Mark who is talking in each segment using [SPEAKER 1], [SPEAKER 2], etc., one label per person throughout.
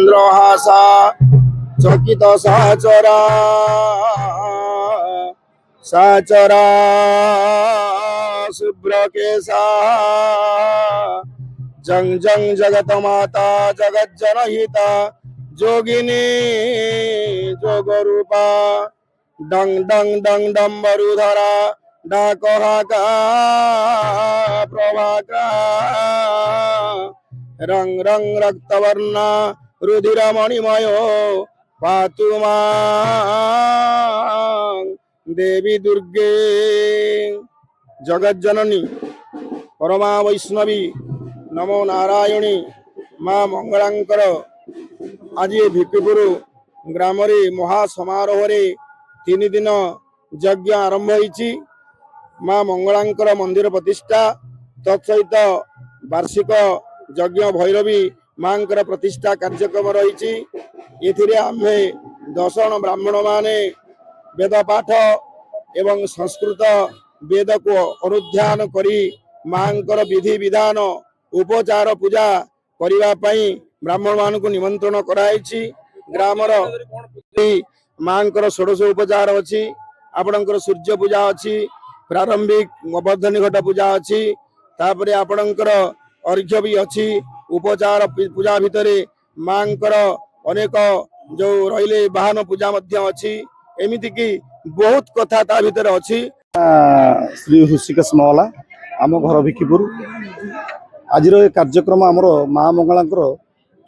[SPEAKER 1] चंद्रहासा चकित सहचरा साचरा शुभ्रकेशा जंग जंग जगत माता जगत जनहिता जोगिनी जोगरूपा डंग डंग डंग डम्बरुधरा डाकहाका प्रभाका रंग रंग रक्तवर्णा रुधिर मणिमयो पातु मां देवी दुर्गे जगत जननी परमा वैष्णवी नमो नारायणी माँ मंगलांकर आज भिक्कीपुर ग्राम महासमारोह 3 दिन यज्ञ आरंभ होईची। माँ मंगलांकर मंदिर प्रतिष्ठा तत्सहित वार्षिक यज्ञ भैरवी माँ प्रतिष्ठा कार्यक्रम रही। एथिरे आम्हे 10 जण ब्राह्मण माने वेद पाठ एवं संस्कृत वेद को अनुध्यान करी माँ विधि विधान उपचार पूजा करने ब्राह्मण मान को निमंत्रण कराई। ग्रामर माँ षोडश उपचार अच्छी आपणकर सूर्य पूजा अच्छी प्रारंभिक गोवर्धनी घट पूजा अच्छी तापर आपणकर अर्घ्य भी अच्छी उपचार पूजा भितर माँ अनेक जो रहिले वाहन पूजा अच्छी एमिति की बहुत कथा ता भितर अच्छी।
[SPEAKER 2] श्री ऋषिकेश महला आम घर भिक्कीपुर आज कार्यक्रम आमर माँ मंगलांकर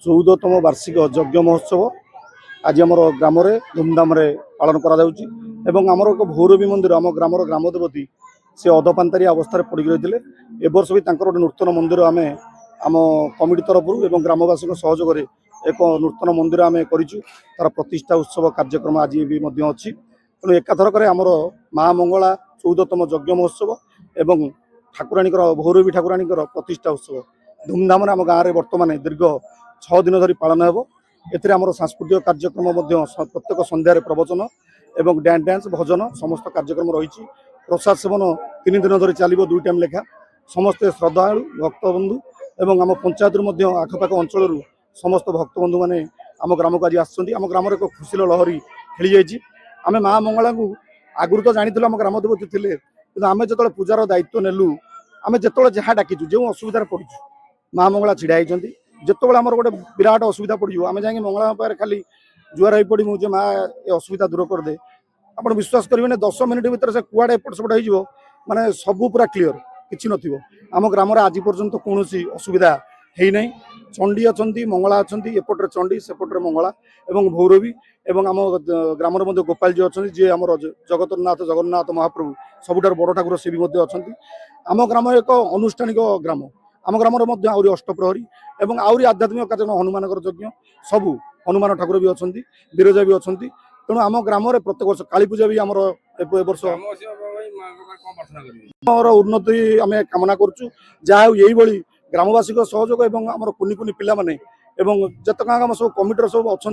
[SPEAKER 2] 14तम वार्षिक यज्ञ महोत्सव आज आम ग्राम धूमधाम पालन करमर एक भैरवी मंदिर आम ग्रामर ग्रामदेवती से अधपांतारी अवस्था पड़ रही ए वर्ष भी गोटे नूतन मंदिर आम आम कमिटी तरफ ग्रामवासी सहयोग एक नूतन मंदिर आम कर प्रतिष्ठा उत्सव कार्यक्रम आज भी अच्छी तेणु एकाथरक आमर माँ मंगला 14तम यज्ञ महोत्सव एवं ठाकुराणी भैरवी ठाकुराणी प्रतिष्ठा उत्सव धूमधाम आम गाँव में बर्तमान दीर्घ 6 दिन धरी पालन हो। एथिरे आमर सांस्कृतिक कार्यक्रम प्रत्येक संध्यारे प्रवचन एवं डांस भजन समस्त कार्यक्रम रही। प्रसाद सेवन 3 दिन धरी चलो 2 टाइम लेखा समस्ते श्रद्धालु भक्तबंधु एवं आम पंचायत आखपाख अंचल समस्त भक्तबंधु मैंने आम ग्राम को आज आम ग्राम एक खुशी लहरी खेली जाइए। आम माँ मंगला को आगुरी तो जानी आम ग्रामदेवती थे कि आम जो पूजार दायित्व नेलु आम जो जहाँ डाकिचु जो असुविधा पड़ू माँ मंगला छिड़ा होती जिते आम गोटे विराट असुविधा पड़ो आम जाए मंगला पाखे खाली जुआर हो पड़ू जे माँ ये असुविधा दूर करदे आप विश्वास करेंगे 10 मिनिट भर से कुआड़े एपट सेपट हो माने सबू पूरा क्लीयर किसी नथिबो। आम ग्राम आज पर्यंत कौन असुविधा है नहीं। चंडी अच्छा मंगला अच्छा एपटे चंडी सेपटे मंगला एवं भैरवी एवं आम ग्राम गोपाल जी अच्छा जी आम जगतनाथ जगन्नाथ महाप्रभु सबुठार बड़ ठाकुर सी भी अच्छा। आम ग्राम एक अनुष्ठानिक ग्राम आम ग्राम आहरी अष्टप्रहरी एवं आहरी आध्यात्मिक कार्यक्रम हनुमान यज्ञ सबू हनुमान ठाकुर भी अच्छा विरजा भी अच्छा तेणु आम ग्राम प्रत्येक वर्ष काली पूजा भी आमर वर्ष उन्नति आम कामना करुँ जहाँ यही ग्रामवासी सहयोग एवं आम कुनि कुनि पिला माने एवं जत आम सब कमिटर सब अच्छा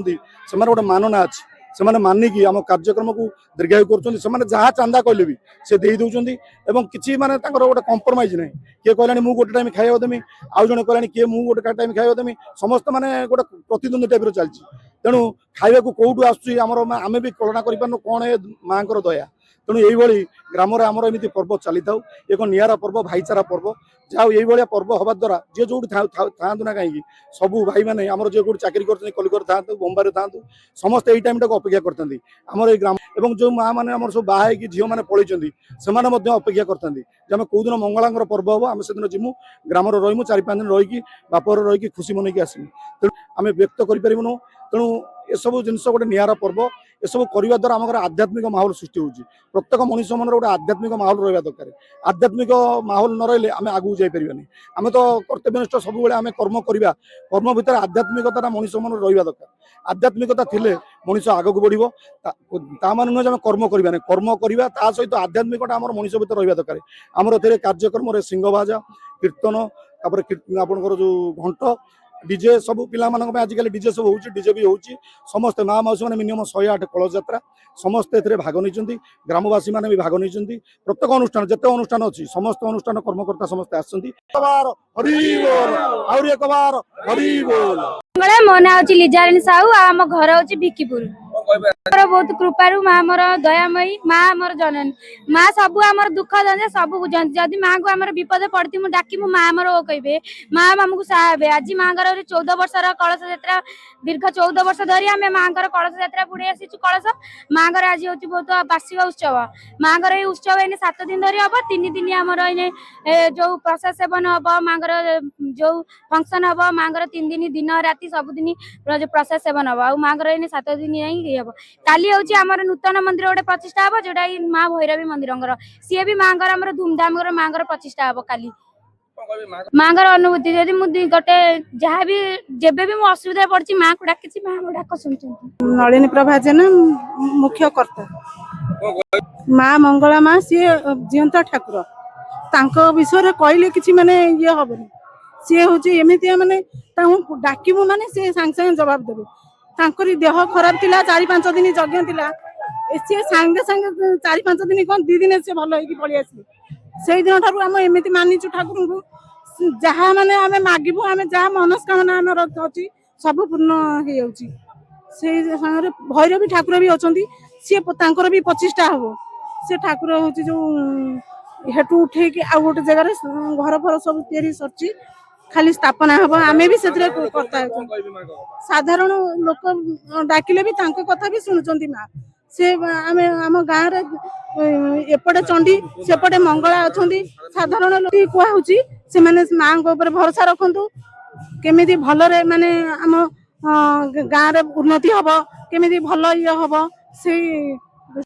[SPEAKER 2] से गोटे मानना अच्छी से मानिकी आम कार्यक्रम को दीर्घायु कर जहाँ चांदा कहले भी से दे दौरान एवं किसी माने गोटे कंप्रोमाइज ना किए कहलानी मु गोटे टाइम खाଇବା देमी आउ जने कहलानी किए मु गोटे टाइम खाଇବା देमी समस्त माने गोटे प्रतिद्वंदी टाइप चलती तेणु खाइबा को कौटू आसर आम भी कल्पना करूँ कौन ए माँ दया तेणु यही ग्राम आमर एमती पर्व चली था एक निरा पर्व भाईचारा पर्व जहाँ यही पर्व हवा द्वारा जी जो था ना कहीं सबू भाई मैंने आम जो चाकरी कर कलिकता था बम्बे था समस्त यही टाइम अपेक्षा करते आमर ये ग्राम एवं जो माँ मैंने आम सब बाहर झील मैंने पलैंती से अपेक्षा करते जब कौ दिन मंगला पर्व हम आम से दिन जीमु ग्राम रहीमु 4-5 दिन रही बापर रही खुशी मनईक आसमु तेणु आम व्यक्त करूँ तेणु ये सब जिन गोटे निरा पर्व ये सब करने द्वारा आम आध्यात्मिक माहौल सृष्टि होती प्रत्येक मनुष्य मन गोटे आध्यात्मिक माहौल रहा दरकार आध्यात्मिक माहौल न रही आम आगू जापारे आम तो कर्तव्यनिष्ठ सब आम कर्म करवा कर्म भितर आध्यात्मिकता मनुष्य मन रहा दरकार आध्यात्मिकता थिले मनुष्य आग को बढ़ो मान नुहे आम कर्म करवा कर्म करवा ता सहित आध्यात्मिकता आम मनुष्य भितर रहा दरकार आमर ए कार्यक्रम सिंह बाजा कीर्तन आपंकर जो घंट डीजे सब पिला आजिकल डीजे सब होची डीजे भी होची समस्त माँ मौसी मैंने मिनिमम 108 कलश यात्रा समस्ते भाग नहीं ग्रामवासी मैंने भी भाग नहीं प्रत्येक अनुष्ठान जिते अनुष्ठान अच्छी समस्त अनुष्ठान कर्मकर्ता समस्ते आसती हरि बोल।
[SPEAKER 3] मो ना हूँ लिजाराणी साहू आम घर हूँ भिकीपुर बहुत कृपारू माँ मोर दयामयी माँ मोर जननी माँ सब आम दुख दंजे सब बुझाती जदि माँ को आम विपद पड़ती मुझे डाकी माँ आमर ओ कहे माँ आमको साहे आज माँ 14 वर्षर कलश यात्रा दीर्घ 14 वर्ष धरी आम माँ कलश यात्रा बुड़े आसी कलश माँ आज हूँ बहुत वार्षिक उत्सव माँ ये उत्सव इन 7 दिन धरी हम 3 दिन आमर इन जो प्रसाद सेवन हम माँ जो फंक्शन हम माँ 3 दिन दिन राति सबुदिन प्रसाद सेवन हम माँ इन 7 दिन ही हम काली हूँ आमर नूतन मंदिर गोटे प्रतिष्ठा हम जोटा माँ भैरवी मंदिर सी भी माँ धूमधाम माँ प्रतिष्ठा हम काली माँ अनुभूति जदि मुझे गोटे जहाँ भी जेबे भी मुझे असुविधा पड़ी माँ को डाकी माँ मो डाक शुणुं
[SPEAKER 4] नलिनी प्रभा जेना मुख्य कर्ता माँ मंगला माँ सी जीवंत ठाकुर तांको विषय कहले कि माने ये हेनी सी हूँ एमती माने डाकबू माने सी सांगे सांगे जवाब देवे तांकरी देह खराब थिला 4-5 दिन यज्ञ थिला सी सांगे सांगे 4-5 दिन कौन 2 दिन से भल होगी पलि आसले से दिन ठार आम एमती मानिचु ठाकुर को जहाँ माने आम मागबू आम जहाँ मनस्कामना आम अच्छी सब पूर्ण हो भैरवी ठाकुर भी अच्छा सी भी 25टा हम से ठाकुर हूँ जो हेटू उठे आउ गोटे जगार घर फर सब सरी खाली स्थापना हम आम भी से साधारण लोक डाकिले भी कथा भी शुणुंट माँ से आम आम गाँव एपटे चंडी सेपटे मंगला अच्छा साधारण लोग कहुची से माँ भरोसा रखु केमी भलरे माने आम गाँव रे उन्नति हम केमी भल ये हम से